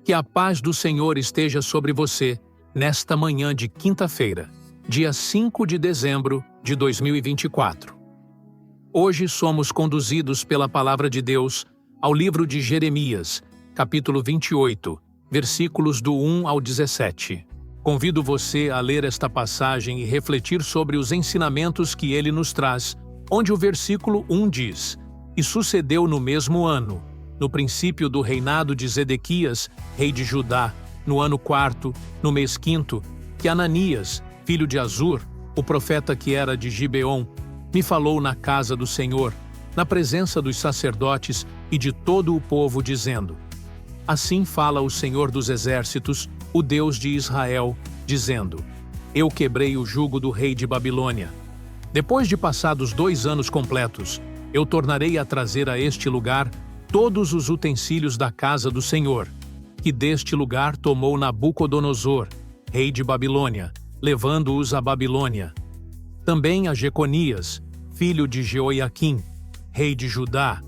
Que a paz do Senhor esteja sobre você nesta manhã de quinta-feira, dia 5 de dezembro de 2024. Hoje somos conduzidos pela Palavra de Deus ao livro de Jeremias, capítulo 28, versículos do 1 ao 17. Convido você a ler esta passagem e refletir sobre os ensinamentos que ele nos traz, onde o versículo 1 diz: "E sucedeu no mesmo ano, no princípio do reinado de Zedequias, rei de Judá, no ano 4, no mês 5, que Ananias, filho de Azur, o profeta que era de Gibeon, me falou na casa do Senhor, na presença dos sacerdotes e de todo o povo, dizendo: Assim fala o Senhor dos Exércitos, o Deus de Israel, dizendo: Eu quebrei o jugo do rei de Babilônia. Depois de passados 2 anos completos, eu tornarei a trazer a este lugar todos os utensílios da casa do Senhor, que deste lugar tomou Nabucodonosor, rei de Babilônia, levando-os à Babilônia. Também a Jeconias, filho de Jeoiaquim, rei de Judá,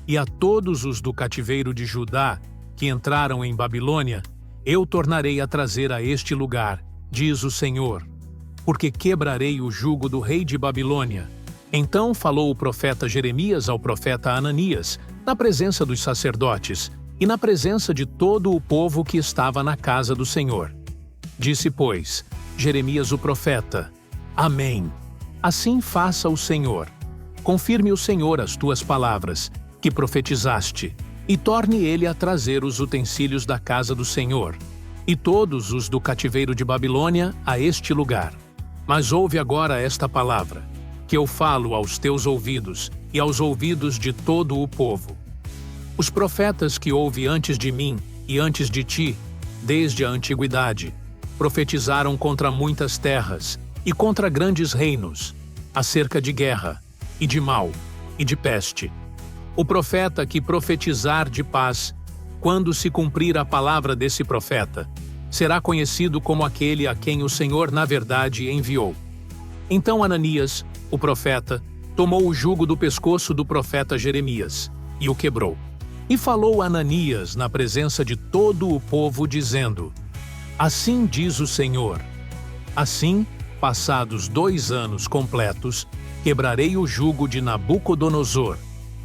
e a todos os do cativeiro de Judá, que entraram em Babilônia, eu tornarei a trazer a este lugar, diz o Senhor, porque quebrarei o jugo do rei de Babilônia. Então falou o profeta Jeremias ao profeta Ananias, na presença dos sacerdotes e na presença de todo o povo que estava na casa do Senhor. Disse, pois, Jeremias o profeta: Amém. Assim faça o Senhor. Confirme o Senhor as tuas palavras, que profetizaste, e torne ele a trazer os utensílios da casa do Senhor, e todos os do cativeiro de Babilônia a este lugar. Mas ouve agora esta palavra, que eu falo aos teus ouvidos e aos ouvidos de todo o povo. Os profetas que houve antes de mim e antes de ti, desde a antiguidade, profetizaram contra muitas terras e contra grandes reinos, acerca de guerra, e de mal, e de peste. O profeta que profetizar de paz, quando se cumprir a palavra desse profeta, será conhecido como aquele a quem o Senhor, na verdade, enviou. Então Ananias, o profeta, tomou o jugo do pescoço do profeta Jeremias e o quebrou. E falou Ananias na presença de todo o povo, dizendo: Assim diz o Senhor: Assim, passados 2 anos completos, quebrarei o jugo de Nabucodonosor,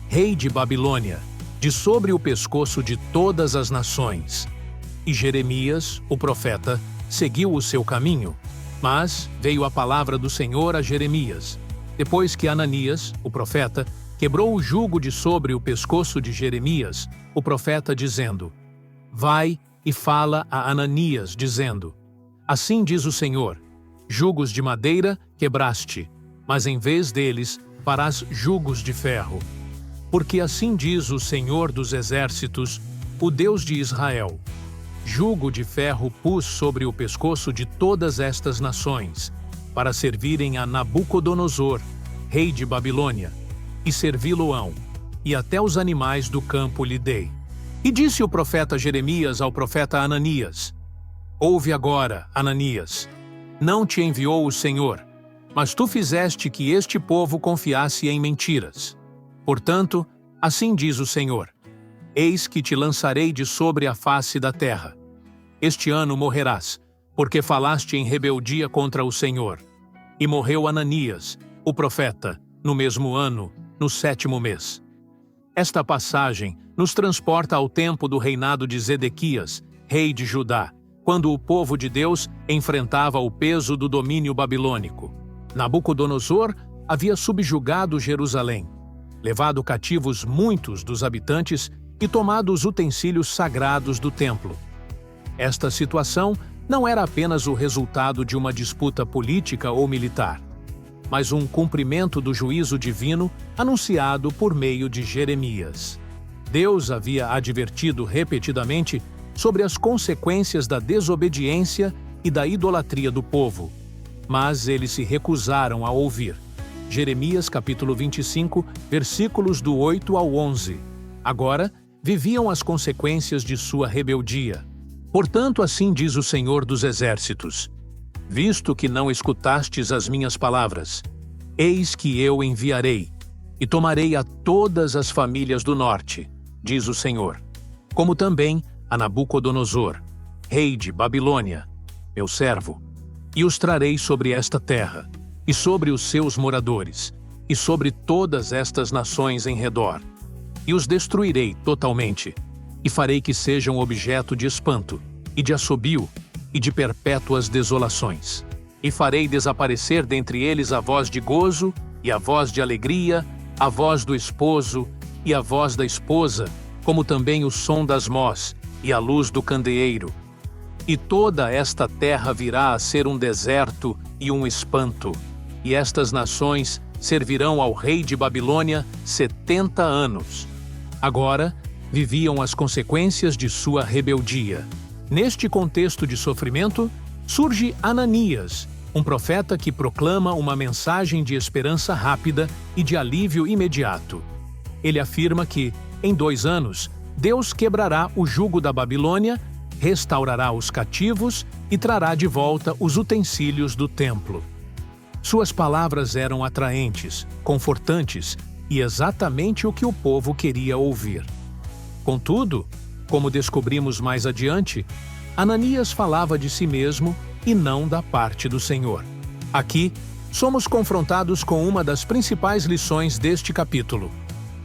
rei de Babilônia, de sobre o pescoço de todas as nações. E Jeremias, o profeta, seguiu o seu caminho, mas veio a palavra do Senhor a Jeremias, depois que Ananias, o profeta, quebrou o jugo de sobre o pescoço de Jeremias, o profeta, dizendo: Vai e fala a Ananias, dizendo: Assim diz o Senhor: Jugos de madeira quebraste, mas em vez deles farás jugos de ferro. Porque assim diz o Senhor dos Exércitos, o Deus de Israel: Jugo de ferro pus sobre o pescoço de todas estas nações, para servirem a Nabucodonosor, rei de Babilônia, e servi-lo-ão, e até os animais do campo lhe dei. E disse o profeta Jeremias ao profeta Ananias: Ouve agora, Ananias, não te enviou o Senhor, mas tu fizeste que este povo confiasse em mentiras. Portanto, assim diz o Senhor: Eis que te lançarei de sobre a face da terra. Este ano morrerás, porque falaste em rebeldia contra o Senhor. E morreu Ananias, o profeta, no mesmo ano, no 7º mês. Esta passagem nos transporta ao tempo do reinado de Zedequias, rei de Judá, quando o povo de Deus enfrentava o peso do domínio babilônico. Nabucodonosor havia subjugado Jerusalém, levado cativos muitos dos habitantes e tomado os utensílios sagrados do templo. Esta situação não era apenas o resultado de uma disputa política ou militar, mas um cumprimento do juízo divino anunciado por meio de Jeremias. Deus havia advertido repetidamente sobre as consequências da desobediência e da idolatria do povo, mas eles se recusaram a ouvir. Jeremias capítulo 25, versículos do 8 ao 11. Agora, viviam as consequências de sua rebeldia. Portanto, assim diz o Senhor dos Exércitos: Visto que não escutastes as minhas palavras, eis que eu enviarei, e tomarei a todas as famílias do norte, diz o Senhor, como também a Nabucodonosor, rei de Babilônia, meu servo, e os trarei sobre esta terra, e sobre os seus moradores, e sobre todas estas nações em redor, e os destruirei totalmente, e farei que sejam objeto de espanto, e de assobio, e de perpétuas desolações. E farei desaparecer dentre eles a voz de gozo, e a voz de alegria, a voz do esposo, e a voz da esposa, como também o som das mós, e a luz do candeeiro. E toda esta terra virá a ser um deserto e um espanto, e estas nações servirão ao rei de Babilônia 70 anos. Agora, viviam as consequências de sua rebeldia. Neste contexto de sofrimento, surge Ananias, um profeta que proclama uma mensagem de esperança rápida e de alívio imediato. Ele afirma que, em 2 anos, Deus quebrará o jugo da Babilônia, restaurará os cativos e trará de volta os utensílios do templo. Suas palavras eram atraentes, confortantes e exatamente o que o povo queria ouvir. Contudo, como descobrimos mais adiante, Ananias falava de si mesmo e não da parte do Senhor. Aqui, somos confrontados com uma das principais lições deste capítulo: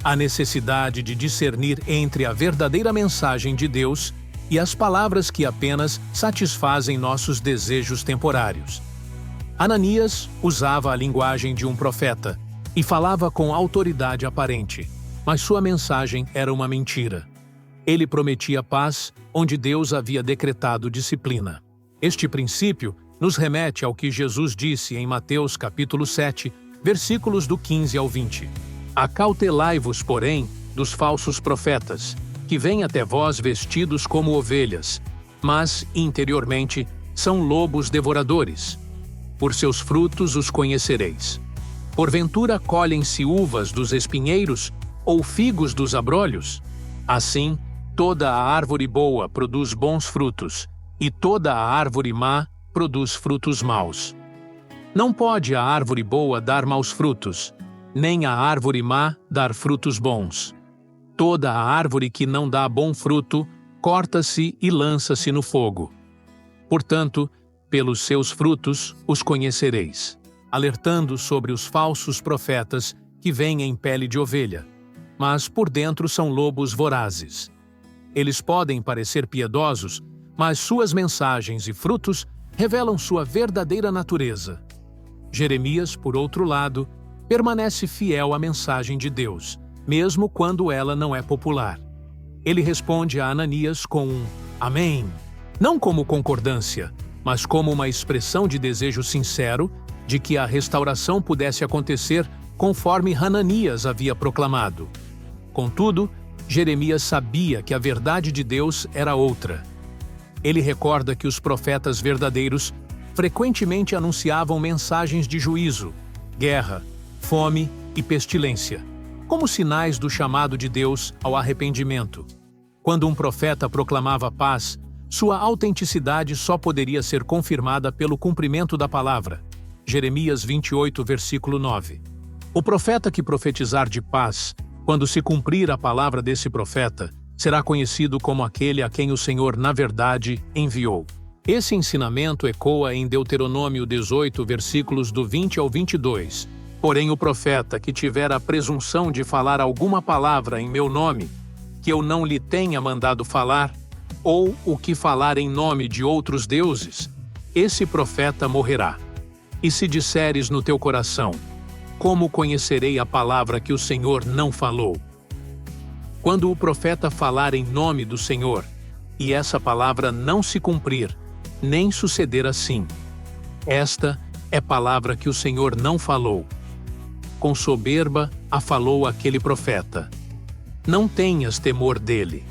a necessidade de discernir entre a verdadeira mensagem de Deus e as palavras que apenas satisfazem nossos desejos temporários. Ananias usava a linguagem de um profeta e falava com autoridade aparente, mas sua mensagem era uma mentira. Ele prometia paz onde Deus havia decretado disciplina. Este princípio nos remete ao que Jesus disse em Mateus capítulo 7, versículos do 15 ao 20. Acautelai-vos, porém, dos falsos profetas, que vêm até vós vestidos como ovelhas, mas, interiormente, são lobos devoradores. Por seus frutos os conhecereis. Porventura colhem-se uvas dos espinheiros ou figos dos abrolhos? Assim, toda a árvore boa produz bons frutos, e toda a árvore má produz frutos maus. Não pode a árvore boa dar maus frutos, nem a árvore má dar frutos bons. Toda a árvore que não dá bom fruto, corta-se e lança-se no fogo. Portanto, pelos seus frutos os conhecereis, alertando sobre os falsos profetas que vêm em pele de ovelha, mas por dentro são lobos vorazes. Eles podem parecer piedosos, mas suas mensagens e frutos revelam sua verdadeira natureza. Jeremias, por outro lado, permanece fiel à mensagem de Deus, mesmo quando ela não é popular. Ele responde a Ananias com um Amém, não como concordância, mas como uma expressão de desejo sincero de que a restauração pudesse acontecer conforme Hananias havia proclamado. Contudo, Jeremias sabia que a verdade de Deus era outra. Ele recorda que os profetas verdadeiros frequentemente anunciavam mensagens de juízo, guerra, fome e pestilência, como sinais do chamado de Deus ao arrependimento. Quando um profeta proclamava paz, sua autenticidade só poderia ser confirmada pelo cumprimento da palavra. Jeremias 28, versículo 9. O profeta que profetizar de paz, quando se cumprir a palavra desse profeta, será conhecido como aquele a quem o Senhor, na verdade, enviou. Esse ensinamento ecoa em Deuteronômio 18, versículos do 20 ao 22. Porém, o profeta que tiver a presunção de falar alguma palavra em meu nome, que eu não lhe tenha mandado falar, ou o que falar em nome de outros deuses, esse profeta morrerá. E se disseres no teu coração, como conhecerei a palavra que o Senhor não falou? Quando o profeta falar em nome do Senhor, e essa palavra não se cumprir, nem suceder assim, esta é palavra que o Senhor não falou. Com soberba a falou aquele profeta. Não tenhas temor dele.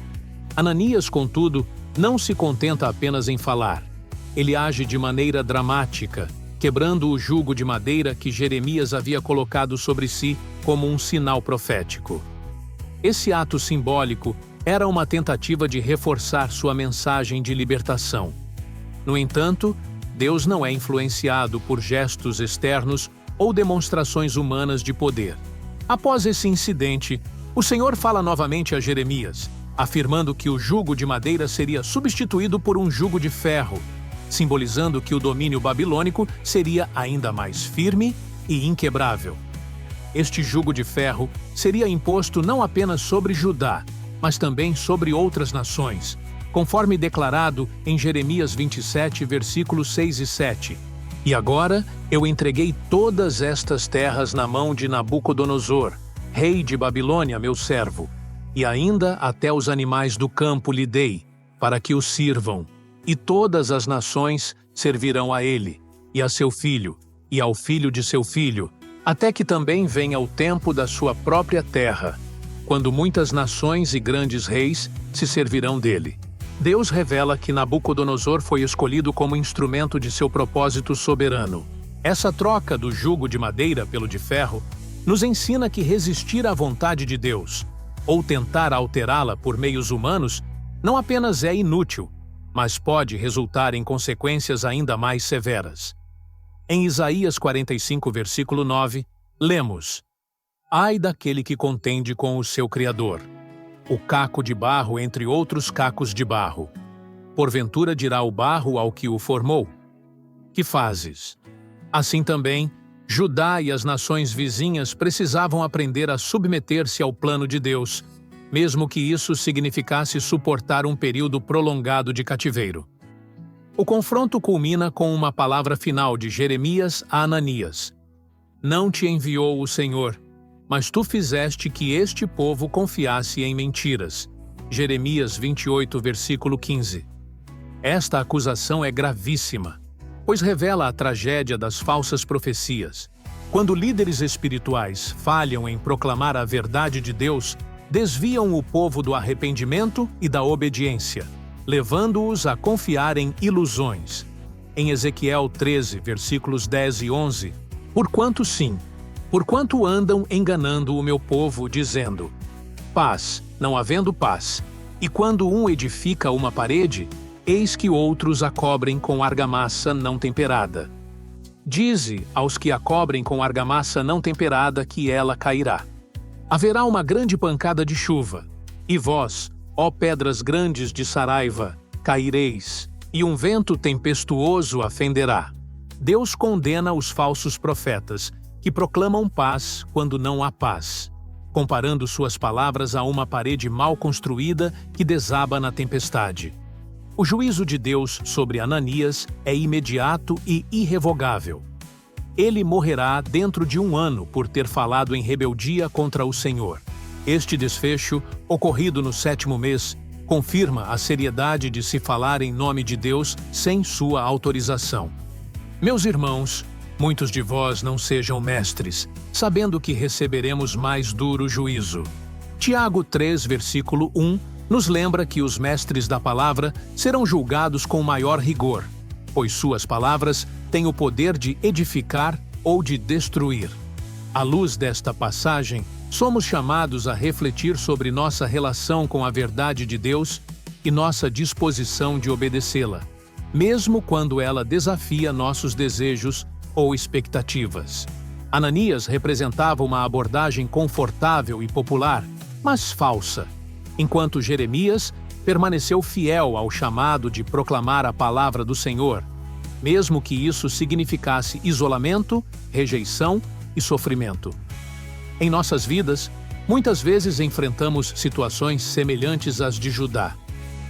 Ananias, contudo, não se contenta apenas em falar. Ele age de maneira dramática, quebrando o jugo de madeira que Jeremias havia colocado sobre si como um sinal profético. Esse ato simbólico era uma tentativa de reforçar sua mensagem de libertação. No entanto, Deus não é influenciado por gestos externos ou demonstrações humanas de poder. Após esse incidente, o Senhor fala novamente a Jeremias, afirmando que o jugo de madeira seria substituído por um jugo de ferro, simbolizando que o domínio babilônico seria ainda mais firme e inquebrável. Este jugo de ferro seria imposto não apenas sobre Judá, mas também sobre outras nações, conforme declarado em Jeremias 27, versículos 6 e 7. E agora eu entreguei todas estas terras na mão de Nabucodonosor, rei de Babilônia, meu servo, e ainda até os animais do campo lhe dei, para que o sirvam, e todas as nações servirão a ele, e a seu filho, e ao filho de seu filho, até que também venha o tempo da sua própria terra, quando muitas nações e grandes reis se servirão dele. Deus revela que Nabucodonosor foi escolhido como instrumento de seu propósito soberano. Essa troca do jugo de madeira pelo de ferro nos ensina que resistir à vontade de Deus, ou tentar alterá-la por meios humanos, não apenas é inútil, mas pode resultar em consequências ainda mais severas. Em Isaías 45, versículo 9, lemos: Ai daquele que contende com o seu Criador, o caco de barro entre outros cacos de barro. Porventura dirá o barro ao que o formou: Que fazes? Assim também, Judá e as nações vizinhas precisavam aprender a submeter-se ao plano de Deus, mesmo que isso significasse suportar um período prolongado de cativeiro. O confronto culmina com uma palavra final de Jeremias a Ananias: Não te enviou o Senhor, mas tu fizeste que este povo confiasse em mentiras. Jeremias 28, versículo 15. Esta acusação é gravíssima, pois revela a tragédia das falsas profecias. Quando líderes espirituais falham em proclamar a verdade de Deus, desviam o povo do arrependimento e da obediência, levando-os a confiar em ilusões. Em Ezequiel 13, versículos 10 e 11, Porquanto andam enganando o meu povo, dizendo: Paz, não havendo paz, e quando um edifica uma parede, eis que outros a cobrem com argamassa não temperada. Dize aos que a cobrem com argamassa não temperada que ela cairá. Haverá uma grande pancada de chuva, e vós, ó pedras grandes de Saraiva, caireis, e um vento tempestuoso a fenderá. Deus condena os falsos profetas, que proclamam paz quando não há paz, comparando suas palavras a uma parede mal construída que desaba na tempestade. O juízo de Deus sobre Ananias é imediato e irrevogável. Ele morrerá dentro de 1 ano por ter falado em rebeldia contra o Senhor. Este desfecho, ocorrido no 7º mês, confirma a seriedade de se falar em nome de Deus sem sua autorização. Meus irmãos, muitos de vós não sejam mestres, sabendo que receberemos mais duro juízo. Tiago 3, versículo 1, nos lembra que os mestres da palavra serão julgados com maior rigor, pois suas palavras têm o poder de edificar ou de destruir. À luz desta passagem, somos chamados a refletir sobre nossa relação com a verdade de Deus e nossa disposição de obedecê-la, mesmo quando ela desafia nossos desejos ou expectativas. Ananias representava uma abordagem confortável e popular, mas falsa, enquanto Jeremias permaneceu fiel ao chamado de proclamar a palavra do Senhor, mesmo que isso significasse isolamento, rejeição e sofrimento. Em nossas vidas, muitas vezes enfrentamos situações semelhantes às de Judá.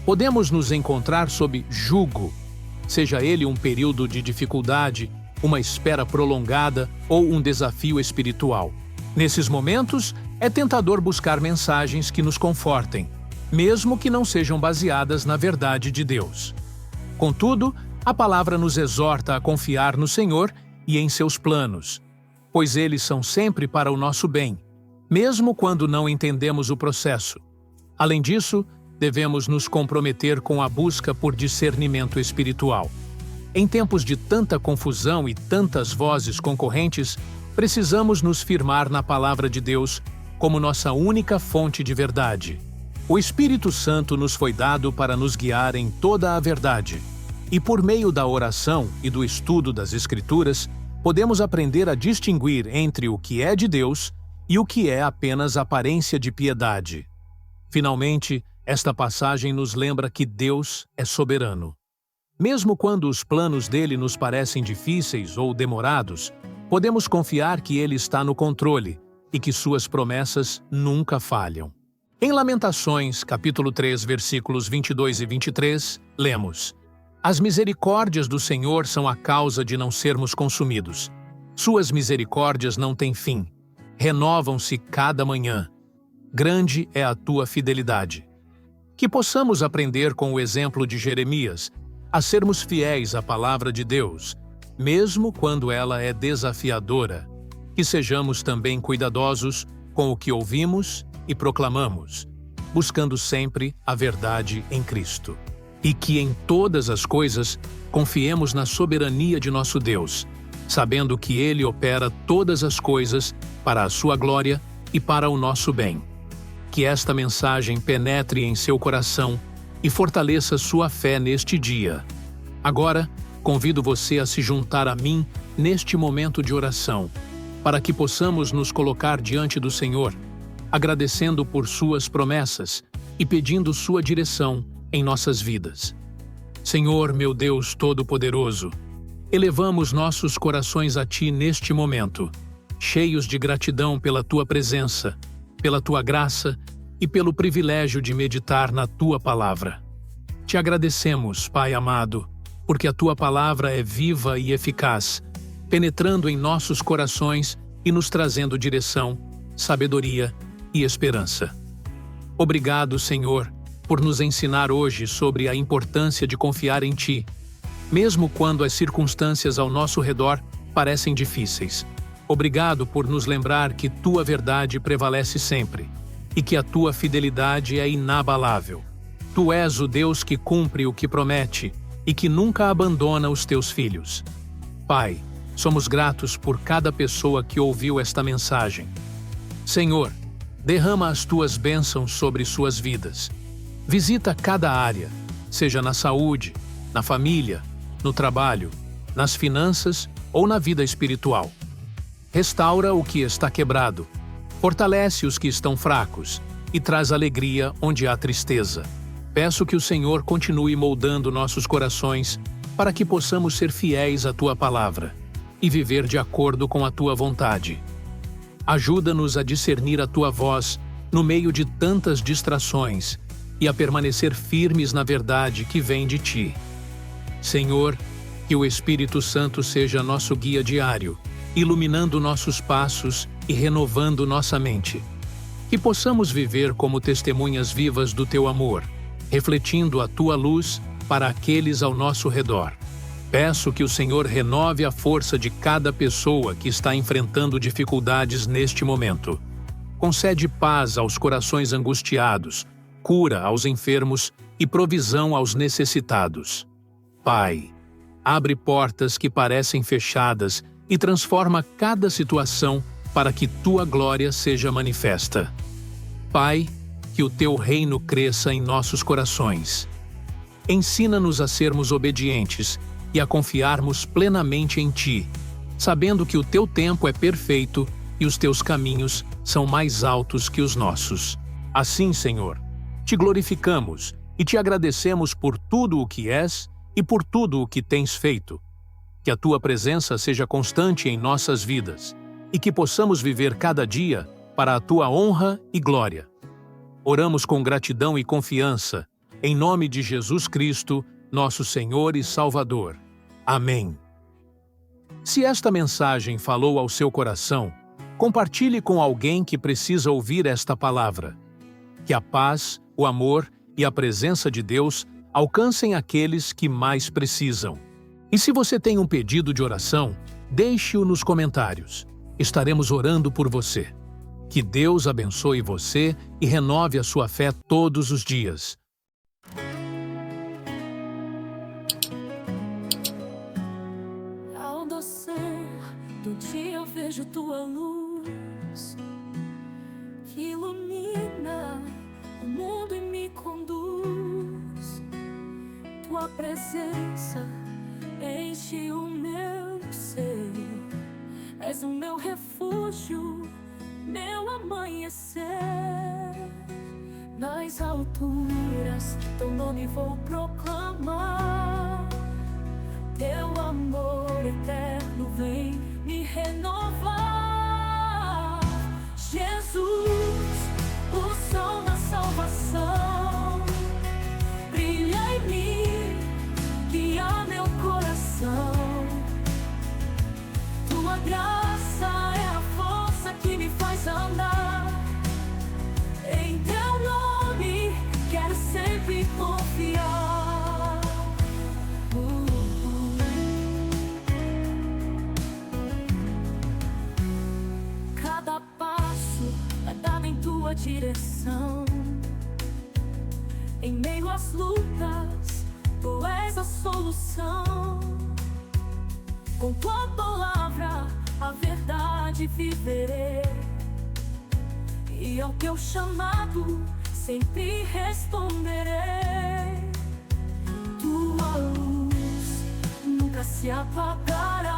Podemos nos encontrar sob jugo, seja ele um período de dificuldade, uma espera prolongada ou um desafio espiritual. Nesses momentos, é tentador buscar mensagens que nos confortem, mesmo que não sejam baseadas na verdade de Deus. Contudo, a palavra nos exorta a confiar no Senhor e em seus planos, pois eles são sempre para o nosso bem, mesmo quando não entendemos o processo. Além disso, devemos nos comprometer com a busca por discernimento espiritual. Em tempos de tanta confusão e tantas vozes concorrentes, precisamos nos firmar na palavra de Deus como nossa única fonte de verdade. O Espírito Santo nos foi dado para nos guiar em toda a verdade. E por meio da oração e do estudo das Escrituras, podemos aprender a distinguir entre o que é de Deus e o que é apenas aparência de piedade. Finalmente, Esta passagem nos lembra que Deus é soberano. Mesmo quando os planos dele nos parecem difíceis ou demorados, podemos confiar que ele está no controle e que suas promessas nunca falham. Em Lamentações, capítulo 3, versículos 22 e 23, lemos: As misericórdias do Senhor são a causa de não sermos consumidos. Suas misericórdias não têm fim. Renovam-se cada manhã. Grande é a tua fidelidade. Que possamos aprender com o exemplo de Jeremias a sermos fiéis à palavra de Deus, mesmo quando ela é desafiadora. Que sejamos também cuidadosos com o que ouvimos e proclamamos, buscando sempre a verdade em Cristo. E que em todas as coisas confiemos na soberania de nosso Deus, sabendo que Ele opera todas as coisas para a sua glória e para o nosso bem. Que esta mensagem penetre em seu coração e fortaleça sua fé neste dia. Agora, convido você a se juntar a mim neste momento de oração, para que possamos nos colocar diante do Senhor, agradecendo por suas promessas e pedindo sua direção em nossas vidas. Senhor, meu Deus Todo-Poderoso, elevamos nossos corações a Ti neste momento, cheios de gratidão pela Tua presença, pela Tua graça e pelo privilégio de meditar na Tua palavra. Te agradecemos, Pai amado, porque a Tua palavra é viva e eficaz, penetrando em nossos corações e nos trazendo direção, sabedoria e esperança. Obrigado, Senhor, por nos ensinar hoje sobre a importância de confiar em Ti, mesmo quando as circunstâncias ao nosso redor parecem difíceis. Obrigado por nos lembrar que Tua verdade prevalece sempre e que a Tua fidelidade é inabalável. Tu és o Deus que cumpre o que promete e que nunca abandona os Teus filhos. Pai, somos gratos por cada pessoa que ouviu esta mensagem. Senhor, derrama as Tuas bênçãos sobre suas vidas. Visita cada área, seja na saúde, na família, no trabalho, nas finanças ou na vida espiritual. Restaura o que está quebrado, fortalece os que estão fracos e traz alegria onde há tristeza. Peço que o Senhor continue moldando nossos corações para que possamos ser fiéis à Tua palavra e viver de acordo com a Tua vontade. Ajuda-nos a discernir a Tua voz no meio de tantas distrações e a permanecer firmes na verdade que vem de Ti. Senhor, que o Espírito Santo seja nosso guia diário, iluminando nossos passos e renovando nossa mente. Que possamos viver como testemunhas vivas do Teu amor, refletindo a Tua luz para aqueles ao nosso redor. Peço que o Senhor renove a força de cada pessoa que está enfrentando dificuldades neste momento. Concede paz aos corações angustiados, cura aos enfermos e provisão aos necessitados. Pai, abre portas que parecem fechadas e transforma cada situação para que Tua glória seja manifesta. Pai, que o Teu reino cresça em nossos corações. Ensina-nos a sermos obedientes e a confiarmos plenamente em Ti, sabendo que o Teu tempo é perfeito e os Teus caminhos são mais altos que os nossos. Assim, Senhor, Te glorificamos e Te agradecemos por tudo o que és e por tudo o que tens feito. Que a Tua presença seja constante em nossas vidas e que possamos viver cada dia para a Tua honra e glória. Oramos com gratidão e confiança, em nome de Jesus Cristo, nosso Senhor e Salvador. Amém. Se esta mensagem falou ao seu coração, compartilhe com alguém que precisa ouvir esta palavra. Que a paz, o amor e a presença de Deus alcancem aqueles que mais precisam. E se você tem um pedido de oração, deixe-o nos comentários. Estaremos orando por você. Que Deus abençoe você e renove a sua fé todos os dias. Ao descer do dia eu vejo Tua luz que ilumina o mundo e me conduz. Tua presença enche o meu ser. És o meu refúgio, meu amanhecer. Nas alturas, teu nome vou proclamar. Teu amor eterno vem me renovar. Jesus, o sol da salvação, brilha em mim, guia meu coração. Tua graça é a força que me faz andar. Em teu nome quero sempre confiar. Cada passo é dado em tua direção. Em meio às lutas, tu és a solução. Com tua palavra, a verdade viverei. E ao teu chamado, sempre responderei. Tua luz nunca se apagará.